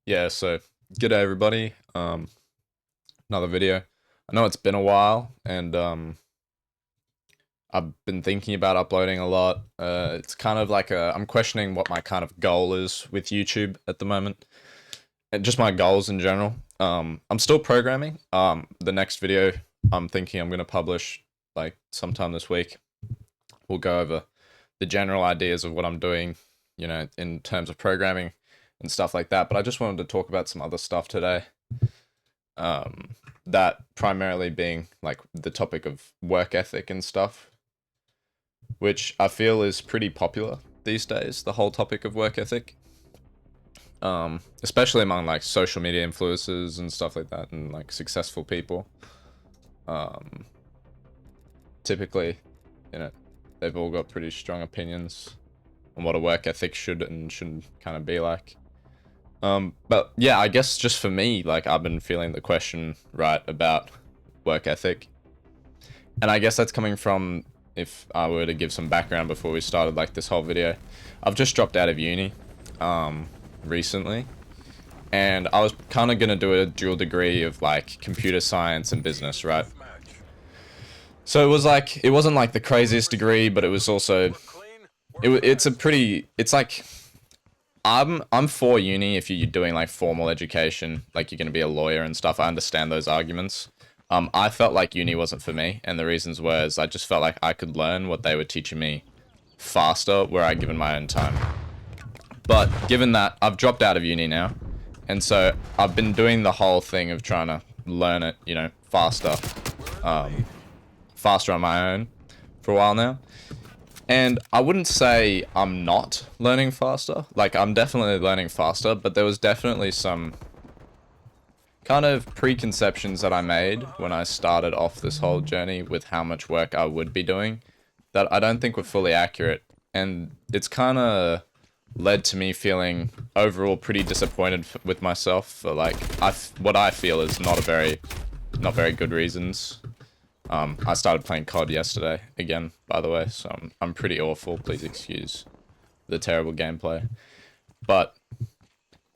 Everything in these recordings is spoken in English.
Yeah, so g'day everybody. Another video. I know it's been a while, and I've been thinking about uploading a lot. It's kind of like I'm questioning what my kind of goal is with YouTube at the moment, and just my goals in general. I'm still programming. The next video I'm thinking I'm gonna publish like sometime this week. We'll go over the general ideas of what I'm doing, in terms of programming and stuff like that. But I just wanted to talk about some other stuff today. That primarily being like the topic of work ethic and stuff, which I feel is pretty popular these days, the whole topic of work ethic. Especially among like social media influencers and stuff like that, and like successful people. Typically, you know, they've all got pretty strong opinions on what a work ethic should and shouldn't kind of be like. But yeah, I guess just for me, like I've been feeling the question right about work ethic. And I guess that's coming from, if I were to give some background before we started like this whole video, I've just dropped out of uni, recently. And I was kind of going to do a dual degree of like computer science and business, right? So it was like, it wasn't like the craziest degree, but it was also, it's like, I'm for uni if you're doing like formal education, like you're going to be a lawyer and stuff. I understand those arguments. I felt like uni wasn't for me, and the reasons was I just felt like I could learn what they were teaching me faster where I given my own time. But given that I've dropped out of uni now, and so I've been doing the whole thing of trying to learn it, faster, faster on my own for a while now. And I wouldn't say I'm not learning faster. Like, I'm definitely learning faster, but there was definitely some kind of preconceptions that I made when I started off this whole journey with how much work I would be doing that I don't think were fully accurate. And it's kind of led to me feeling overall pretty disappointed with myself for like what I feel is not very good reasons. I started playing COD yesterday again, by the way, so I'm pretty awful. Please excuse the terrible gameplay. But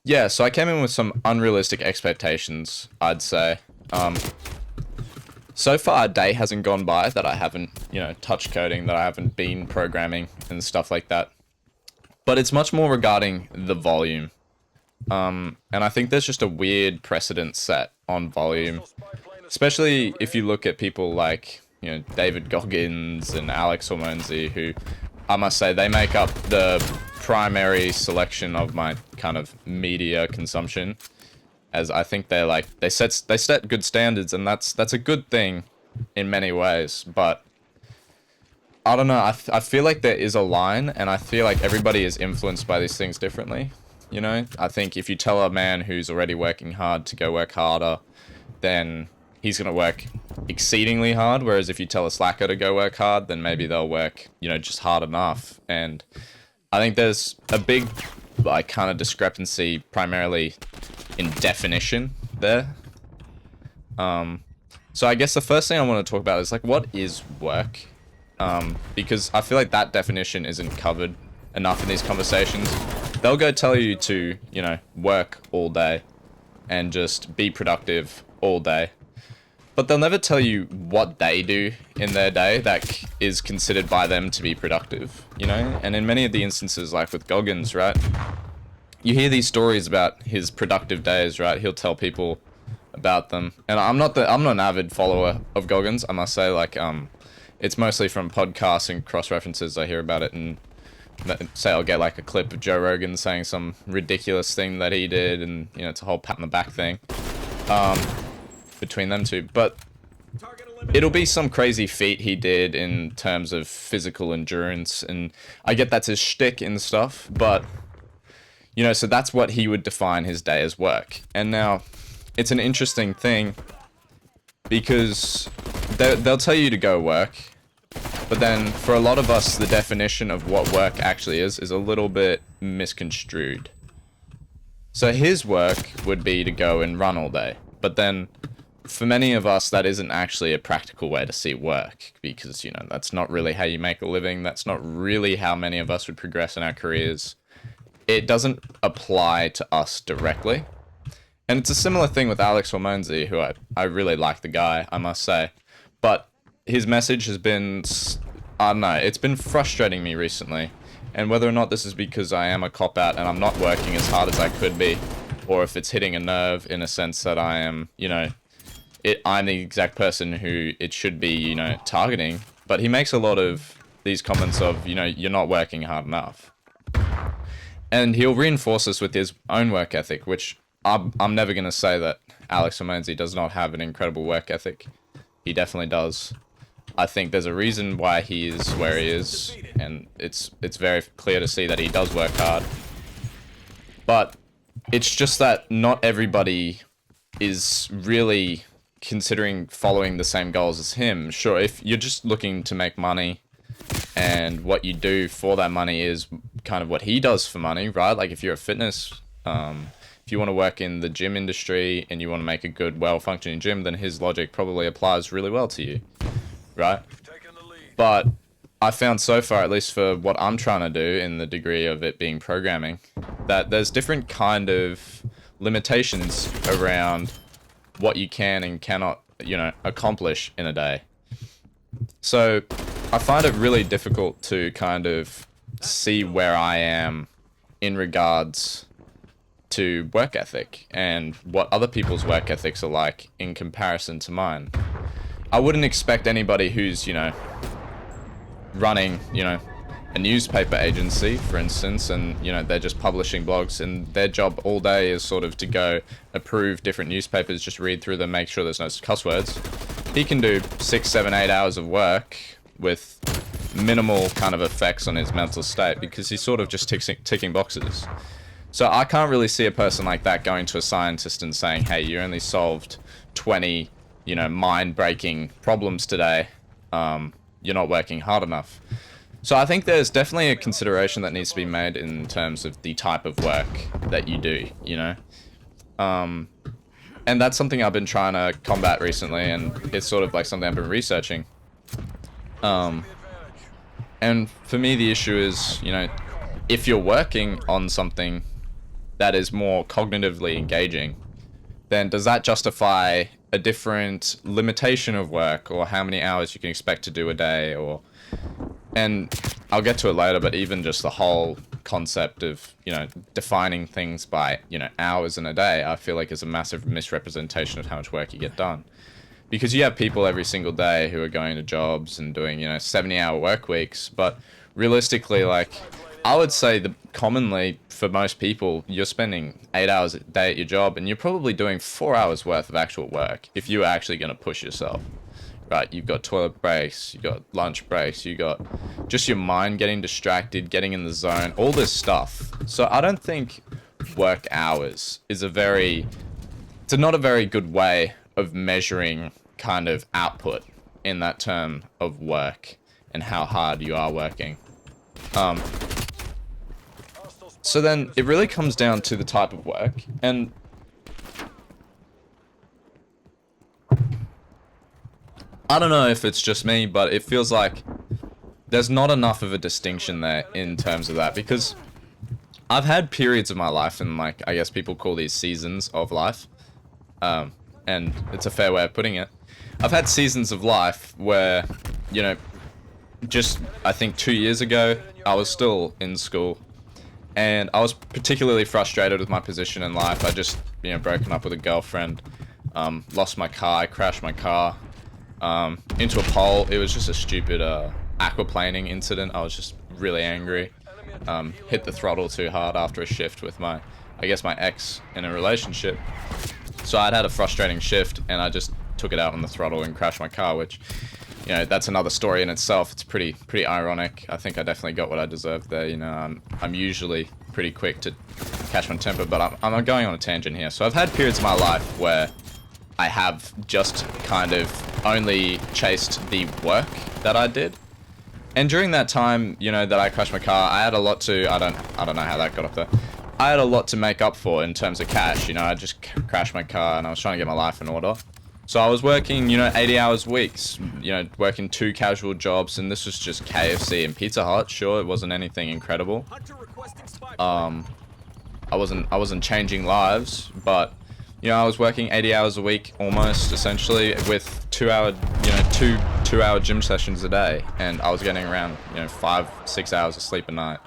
yeah, so I came in with some unrealistic expectations, I'd say. So far, a day hasn't gone by that I haven't, touched coding, that I haven't been programming and stuff like that. But it's much more regarding the volume. And I think there's just a weird precedent set on volume. Especially if you look at people like, David Goggins and Alex Hormozy, who I must say they make up the primary selection of my kind of media consumption, as I think they set good standards, and that's a good thing in many ways. But I don't know, I feel like there is a line, and I feel like everybody is influenced by these things differently. I think if you tell a man who's already working hard to go work harder, then he's going to work exceedingly hard, whereas if you tell a slacker to go work hard, then maybe they'll work, just hard enough. And I think there's a big, like, kind of discrepancy primarily in definition there. So I guess the first thing I want to talk about is, like, what is work? Because I feel like that definition isn't covered enough in these conversations. They'll go tell you to, work all day and just be productive all day. But they'll never tell you what they do in their day that is considered by them to be productive, And in many of the instances, like with Goggins, right, you hear these stories about his productive days, right? He'll tell people about them. And I'm not an avid follower of Goggins, I must say. Like, it's mostly from podcasts and cross-references. I hear about it, and say I'll get like a clip of Joe Rogan saying some ridiculous thing that he did, and, it's a whole pat on the back thing. Between them two, but it'll be some crazy feat he did in terms of physical endurance, and I get that's his shtick and stuff, but so that's what he would define his day as work. And now it's an interesting thing because they'll tell you to go work, but then for a lot of us, the definition of what work actually is a little bit misconstrued. So his work would be to go and run all day, but then for many of us, that isn't actually a practical way to see work, because, that's not really how you make a living. That's not really how many of us would progress in our careers. It doesn't apply to us directly. And it's a similar thing with Alex Hormozy, who I really like the guy, I must say. But his message has been, I don't know, it's been frustrating me recently. And whether or not this is because I am a cop-out and I'm not working as hard as I could be, or if it's hitting a nerve in a sense that I am, you know, I'm the exact person who it should be, you know, targeting. But he makes a lot of these comments of, you know, you're not working hard enough. And he'll reinforce this with his own work ethic, which I'm never going to say that Alex Hormozy does not have an incredible work ethic. He definitely does. I think there's a reason why he is where he is, and it's very clear to see that he does work hard. But it's just that not everybody is really considering following the same goals as him. Sure, if you're just looking to make money and what you do for that money is kind of what he does for money, right? Like if you're a fitness, if you want to work in the gym industry and you want to make a good, well-functioning gym, then his logic probably applies really well to you, right? But I found so far, at least for what I'm trying to do in the degree of it being programming, that there's different kind of limitations around what you can and cannot, you know, accomplish in a day. So I find it really difficult to kind of see where I am in regards to work ethic and what other people's work ethics are like in comparison to mine. I wouldn't expect anybody who's, you know, running, you know, a newspaper agency, for instance, and, you know, they're just publishing blogs and their job all day is sort of to go approve different newspapers, just read through them, make sure there's no cuss words. He can do 6, 7, 8 hours of work with minimal kind of effects on his mental state because he's sort of just ticking boxes. So I can't really see a person like that going to a scientist and saying, hey, you only solved 20, you know, mind-breaking problems today. You're not working hard enough. So I think there's definitely a consideration that needs to be made in terms of the type of work that you do, you know? And that's something I've been trying to combat recently, and it's sort of like something I've been researching. And for me, the issue is, you know, if you're working on something that is more cognitively engaging, then does that justify a different limitation of work or how many hours you can expect to do a day? Or, and I'll get to it later, but even just the whole concept of, you know, defining things by, you know, hours in a day, I feel like is a massive misrepresentation of how much work you get done. Because you have people every single day who are going to jobs and doing, you know, 70-hour work weeks, but realistically, like, I would say that commonly for most people, you're spending 8 hours a day at your job and you're probably doing 4 hours worth of actual work if you're actually going to push yourself, right? You've got toilet breaks, you've got lunch breaks, you got just your mind getting distracted, getting in the zone, all this stuff. So I don't think work hours is it's not a very good way of measuring kind of output in that term of work and how hard you are working. So then it really comes down to the type of work, and I don't know if it's just me, but it feels like there's not enough of a distinction there in terms of that, because I've had periods of my life, and like, I guess people call these seasons of life, and it's a fair way of putting it. I've had seasons of life where, you know, just, I think 2 years ago, I was still in school, and I was particularly frustrated with my position in life. I just, you know, broken up with a girlfriend, lost my car, I crashed my car into a pole. It was just a stupid aquaplaning incident. I was just really angry. Hit the throttle too hard after a shift with my ex in a relationship. So I'd had a frustrating shift, and I just took it out on the throttle and crashed my car, which, you know, that's another story in itself. It's pretty ironic. I think I definitely got what I deserved there. You know, I'm usually pretty quick to catch my temper, but I'm going on a tangent here. So I've had periods of my life where I have just kind of only chased the work that I did. And during that time, you know, that I crashed my car, I had a lot to, I don't know how that got up there. I had a lot to make up for in terms of cash. You know, I just crashed my car and I was trying to get my life in order. So I was working, you know, 80 hours weeks, you know, working 2 casual jobs, and this was just KFC and Pizza Hut. Sure, it wasn't anything incredible. I wasn't changing lives, but I was working 80 hours a week almost, essentially, with 2-hour gym sessions a day, and I was getting around 5-6 hours of sleep a night.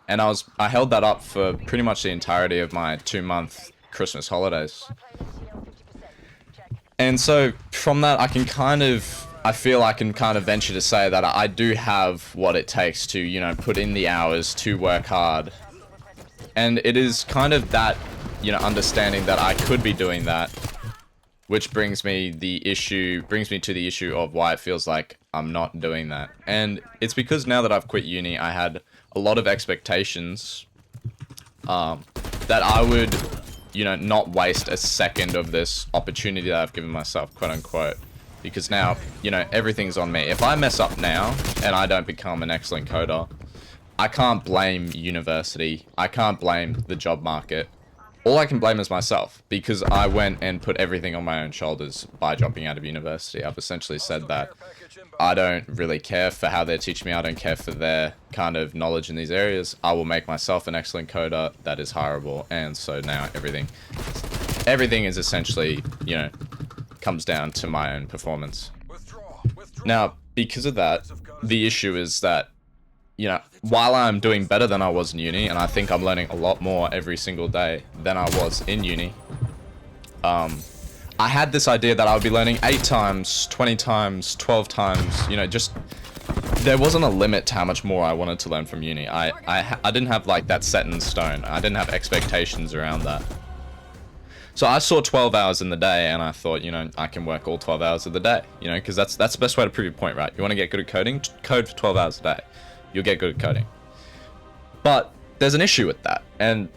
And I held that up for pretty much the entirety of my 2-month Christmas holidays. And so from that, I feel I can kind of venture to say that I do have what it takes to, put in the hours to work hard. And it is kind of that, understanding that I could be doing that, which brings me to the issue of why it feels like I'm not doing that. And it's because now that I've quit uni, I had a lot of expectations that I would, not waste a second of this opportunity that I've given myself, quote unquote. Because now, everything's on me. If I mess up now and I don't become an excellent coder, I can't blame university. I can't blame the job market. All I can blame is myself, because I went and put everything on my own shoulders by dropping out of university. I've essentially said that I don't really care for how they teach me. I don't care for their kind of knowledge in these areas. I will make myself an excellent coder that is hireable. And so now everything is essentially, comes down to my own performance. Now, because of that, the issue is that, while I'm doing better than I was in uni, and I think I'm learning a lot more every single day than I was in uni, I had this idea that I would be learning 8 times, 20 times, 12 times, there wasn't a limit to how much more I wanted to learn from uni. I didn't have like that set in stone. I didn't have expectations around that. So I saw 12 hours in the day, and I thought, I can work all 12 hours of the day, because that's the best way to prove your point, right? You want to get good at coding? Code for 12 hours a day. You'll get good at coding. But there's an issue with that, and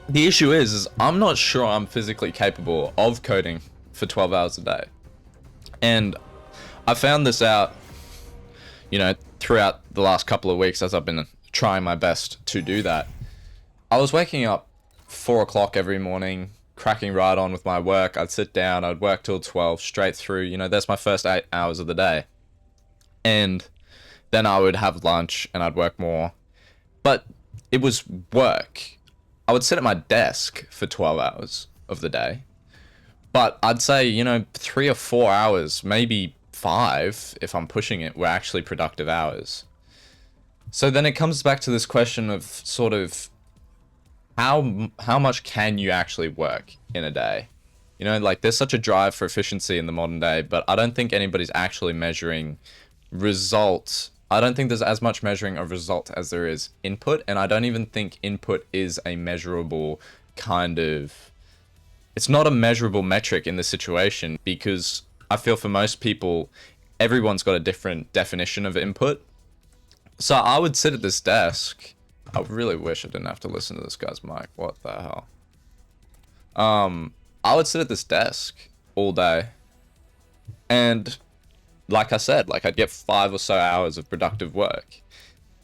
the issue is I'm not sure I'm physically capable of coding for 12 hours a day. And I found this out, throughout the last couple of weeks as I've been trying my best to do that. I was waking up 4 o'clock every morning, cracking right on with my work. I'd sit down, I'd work till 12, straight through. That's my first 8 hours of the day. And then I would have lunch and I'd work more. But it was work. I would sit at my desk for 12 hours of the day. But I'd say, 3 or 4 hours, maybe 5, if I'm pushing it, were actually productive hours. So then it comes back to this question of sort of how much can you actually work in a day? There's such a drive for efficiency in the modern day, but I don't think anybody's actually measuring results. I don't think there's as much measuring of result as there is input, and I don't even think input is a measurable it's not a measurable metric in this situation, because I feel for most people, everyone's got a different definition of input. So I would sit at this desk. I really wish I didn't have to listen to this guy's mic. What the hell? I would sit at this desk all day, and like I said, I'd get 5 or so hours of productive work.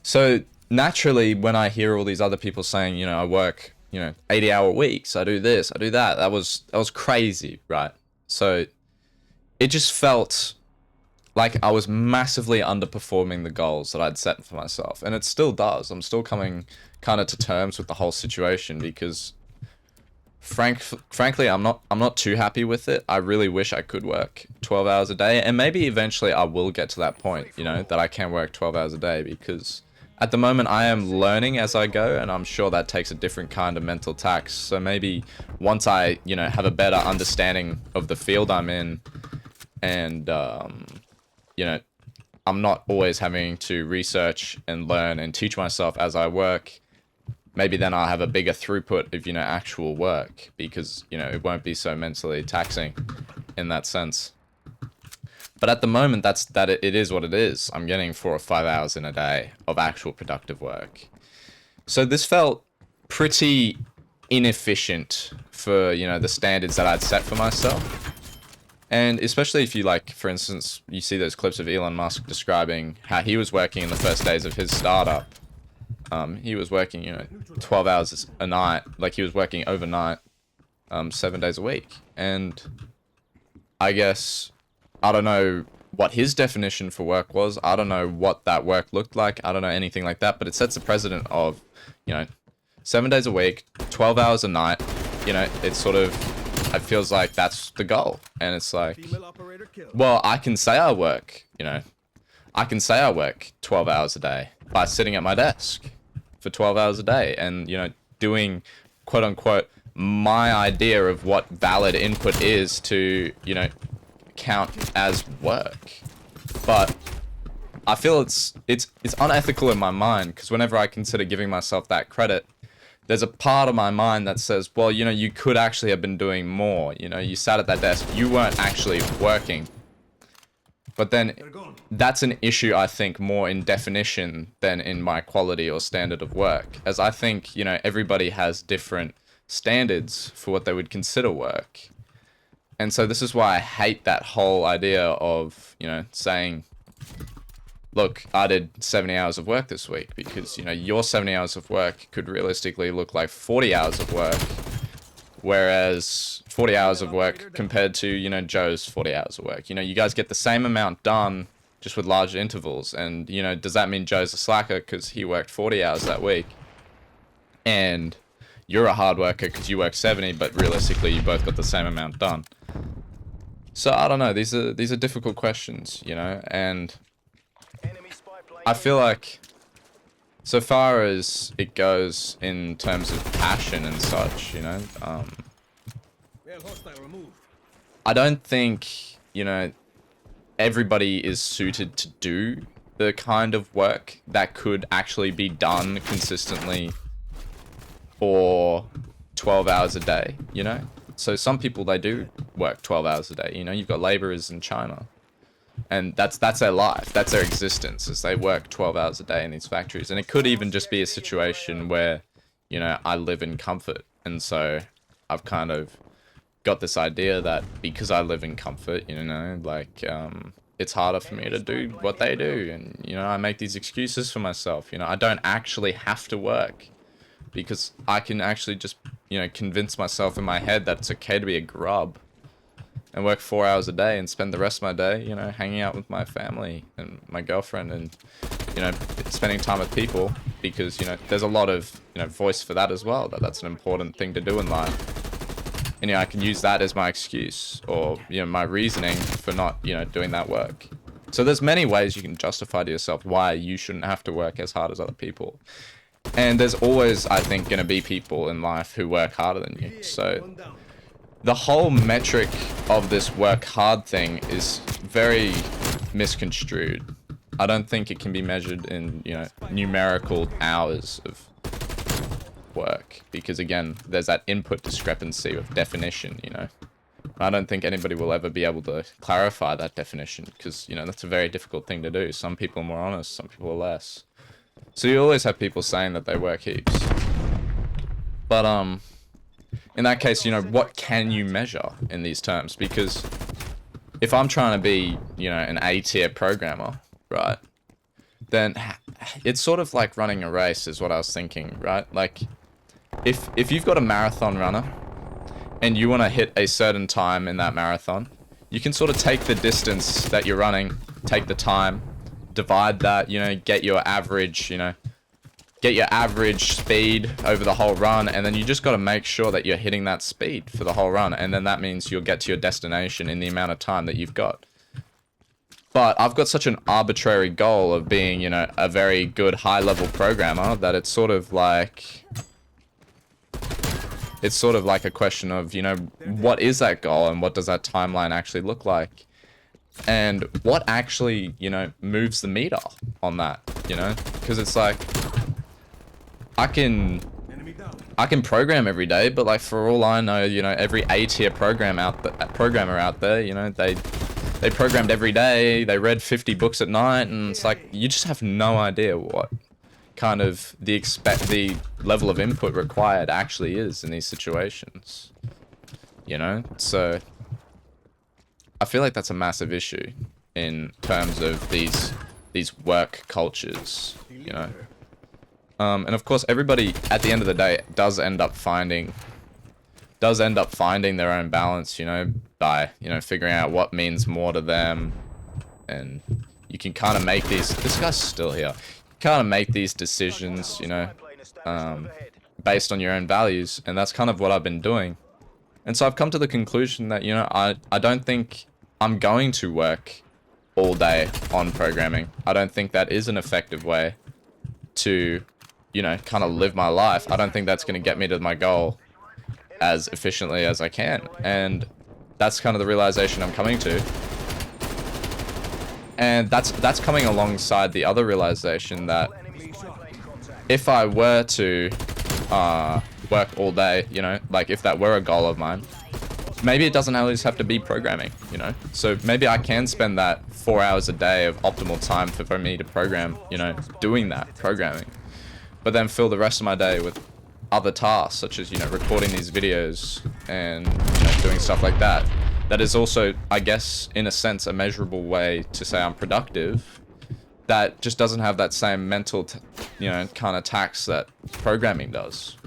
So naturally, when I hear all these other people saying, I work, 80-hour weeks, I do this, I do that, that was crazy, right? So it just felt like I was massively underperforming the goals that I'd set for myself, and it still does. I'm still coming kind of to terms with the whole situation, because frankly, I'm not too happy with it. I really wish I could work 12 hours a day, and maybe eventually I will get to that point, that I can work 12 hours a day, because at the moment I am learning as I go, and I'm sure that takes a different kind of mental tax. So maybe once I, have a better understanding of the field I'm in, and, I'm not always having to research and learn and teach myself as I work, maybe then I'll have a bigger throughput of, actual work, because, it won't be so mentally taxing in that sense. But at the moment, it is what it is. I'm getting 4 or 5 hours in a day of actual productive work. So this felt pretty inefficient for, the standards that I'd set for myself. And especially if you for instance, you see those clips of Elon Musk describing how he was working in the first days of his startup. He was working, 12 hours a night, he was working overnight, 7 days a week. And I guess, I don't know what his definition for work was. I don't know what that work looked like. I don't know anything like that, but it sets a precedent of, 7 days a week, 12 hours a night, you know, it's sort of, it feels like that's the goal. And it's like, well, I can say I work, you know, I can say I work 12 hours a day by sitting at my desk for 12 hours a day and, you know, doing, quote unquote, my idea of what valid input is to, you know, count as work. But I feel it's unethical in my mind, because whenever I consider giving myself that credit, there's a part of my mind that says, well, you know, you could actually have been doing more. You know, you sat at that desk, you weren't actually working. But then that's an issue, I think, more in definition than in my quality or standard of work. As I think, you know, everybody has different standards for what they would consider work. And so this is why I hate that whole idea of, you know, saying, look, I did 70 hours of work this week, because, you know, your 70 hours of work could realistically look like 40 hours of work, whereas 40 hours of work compared to, you know, Joe's 40 hours of work. You know, you guys get the same amount done, just with larger intervals. And, you know, does that mean Joe's a slacker because he worked 40 hours that week? And you're a hard worker because you work 70, but realistically you both got the same amount done. So I don't know, these are difficult questions, you know, and I feel like, so far as it goes in terms of passion and such, you know, I don't think, you know, everybody is suited to do the kind of work that could actually be done consistently for 12 hours a day, you know? So some people, they do work 12 hours a day, you know? You've got laborers in China, and that's their life, that's their existence, is they work 12 hours a day in these factories. And it could even just be a situation where, you know, I live in comfort, and so I've kind of got this idea that because I live in comfort, you know, like, it's harder for me to do what they do, and, you know, I make these excuses for myself, you know, I don't actually have to work, because I can actually just, you know, convince myself in my head that it's okay to be a grub and work 4 hours a day and spend the rest of my day, you know, hanging out with my family and my girlfriend and, you know, spending time with people, because, you know, there's a lot of, you know, voice for that as well, that's an important thing to do in life. And, you know, I can use that as my excuse, or, you know, my reasoning for not, you know, doing that work. So there's many ways you can justify to yourself why you shouldn't have to work as hard as other people. And there's always, I think, going to be people in life who work harder than you. So the whole metric of this work hard thing is very misconstrued. I don't think it can be measured in, you know, numerical hours of work, because, again, there's that input discrepancy of definition, you know. I don't think anybody will ever be able to clarify that definition, because, you know, that's a very difficult thing to do. Some people are more honest, some people are less. So you always have people saying that they work heaps. But, in that case, you know, what can you measure in these terms? Because if I'm trying to be, you know, an A-tier programmer, right, then it's sort of like running a race is what I was thinking, right? Like, if you've got a marathon runner and you want to hit a certain time in that marathon, you can sort of take the distance that you're running, take the time, divide that, you know, get your average, you know, get your average speed over the whole run, and then you just got to make sure that you're hitting that speed for the whole run, and then that means you'll get to your destination in the amount of time that you've got. But I've got such an arbitrary goal of being, you know, a very good high-level programmer that it's sort of like a question of, you know, what is that goal and what does that timeline actually look like? And what actually, you know, moves the meter on that, you know? Because it's like, I can program every day, but, like, for all I know, you know, every A-tier programmer out there, you know, they programmed every day, they read 50 books at night, and it's like, you just have no idea what kind of the level of input required actually is in these situations, you know? So I feel like that's a massive issue in terms of these work cultures, you know. And of course, everybody at the end of the day does end up finding their own balance, you know, by, you know, figuring out what means more to them, and you can kind of make these. This guy's still here. You kind of make these decisions, you know, based on your own values, and that's kind of what I've been doing. And so I've come to the conclusion that, you know, I don't think I'm going to work all day on programming. I don't think that is an effective way to, you know, kind of live my life. I don't think that's going to get me to my goal as efficiently as I can. And that's kind of the realization I'm coming to. And that's coming alongside the other realization that if I were to work all day, you know, like if that were a goal of mine, maybe it doesn't always have to be programming, you know? So maybe I can spend that 4 hours a day of optimal time for me to program, you know, doing that, programming. But then fill the rest of my day with other tasks, such as, you know, recording these videos and, you know, doing stuff like that. That is also, I guess, in a sense, a measurable way to say I'm productive. That just doesn't have that same mental, you know, kind of tax that programming does.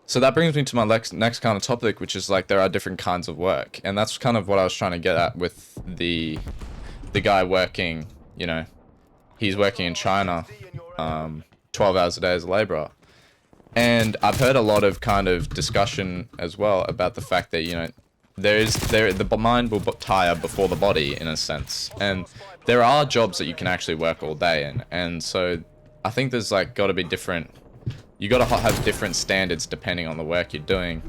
So that brings me to my next kind of topic, which is like there are different kinds of work, and that's kind of what I was trying to get at with the guy working. You know, he's working in China, 12 hours a day as a laborer. And I've heard a lot of kind of discussion as well about the fact that, you know, the mind will tire before the body in a sense. And there are jobs that you can actually work all day in. And so I think there's like got to be different, you got to have different standards depending on the work you're doing.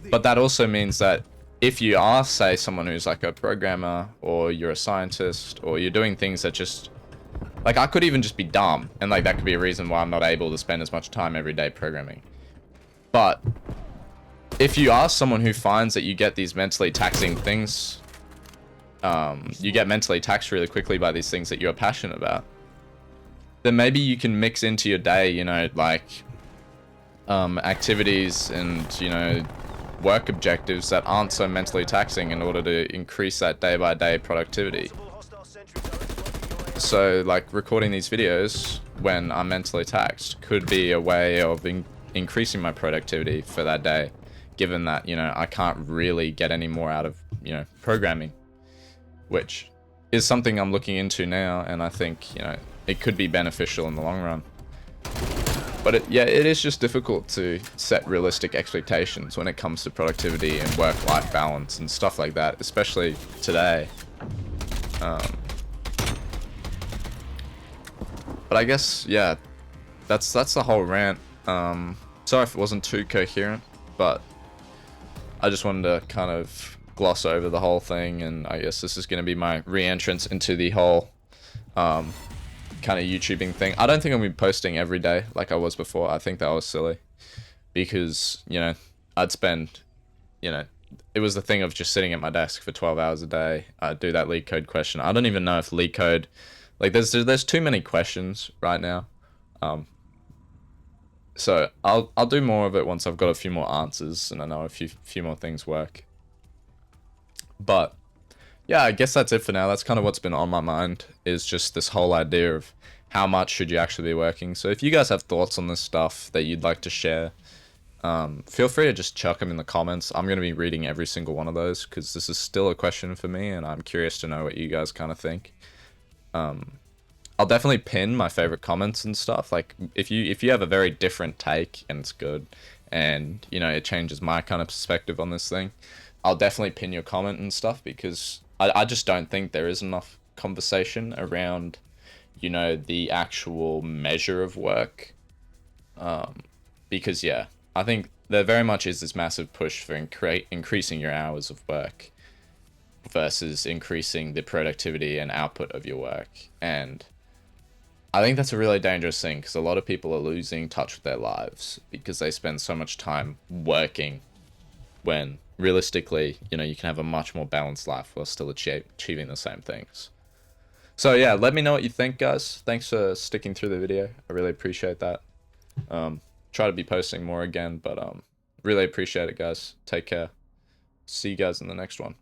But that also means that if you are, say, someone who's like a programmer or you're a scientist or you're doing things that just, like, I could even just be dumb, and like that could be a reason why I'm not able to spend as much time every day programming. But if you are someone who finds that you get these mentally taxing things, you get mentally taxed really quickly by these things that you're passionate about, then maybe you can mix into your day, you know, like activities and, you know, work objectives that aren't so mentally taxing in order to increase that day-by-day productivity. So, like, recording these videos when I'm mentally taxed could be a way of increasing my productivity for that day, given that, you know, I can't really get any more out of, you know, programming, which is something I'm looking into now, and I think, you know, it could be beneficial in the long run. But it is just difficult to set realistic expectations when it comes to productivity and work-life balance and stuff like that, especially today. But I guess, yeah, that's the whole rant. Sorry if it wasn't too coherent, but I just wanted to kind of gloss over the whole thing, and I guess this is going to be my re-entrance into the whole kind of YouTubing thing. I don't think I'm going to be posting every day like I was before. I think that was silly because, you know, I'd spend, you know, it was the thing of just sitting at my desk for 12 hours a day. I'd do that leak code question. I don't even know if leak code, like, there's too many questions right now. So I'll do more of it once I've got a few more answers and I know a few more things work. But yeah, I guess that's it for now. That's kind of what's been on my mind, is just this whole idea of how much should you actually be working. So if you guys have thoughts on this stuff that you'd like to share, feel free to just chuck them in the comments. I'm going to be reading every single one of those because this is still a question for me and I'm curious to know what you guys kind of think. I'll definitely pin my favorite comments and stuff. Like if you have a very different take and it's good and, you know, it changes my kind of perspective on this thing, I'll definitely pin your comment and stuff, because I just don't think there is enough conversation around, you know, the actual measure of work. Because yeah, I think there very much is this massive push for increasing your hours of work versus increasing the productivity and output of your work. And I think that's a really dangerous thing, because a lot of people are losing touch with their lives because they spend so much time working, when realistically, you know, you can have a much more balanced life while still achieving the same things. So yeah, let me know what you think, guys. Thanks for sticking through the video. I really appreciate that. Try to be posting more again, but really appreciate it, guys. Take care. See you guys in the next one.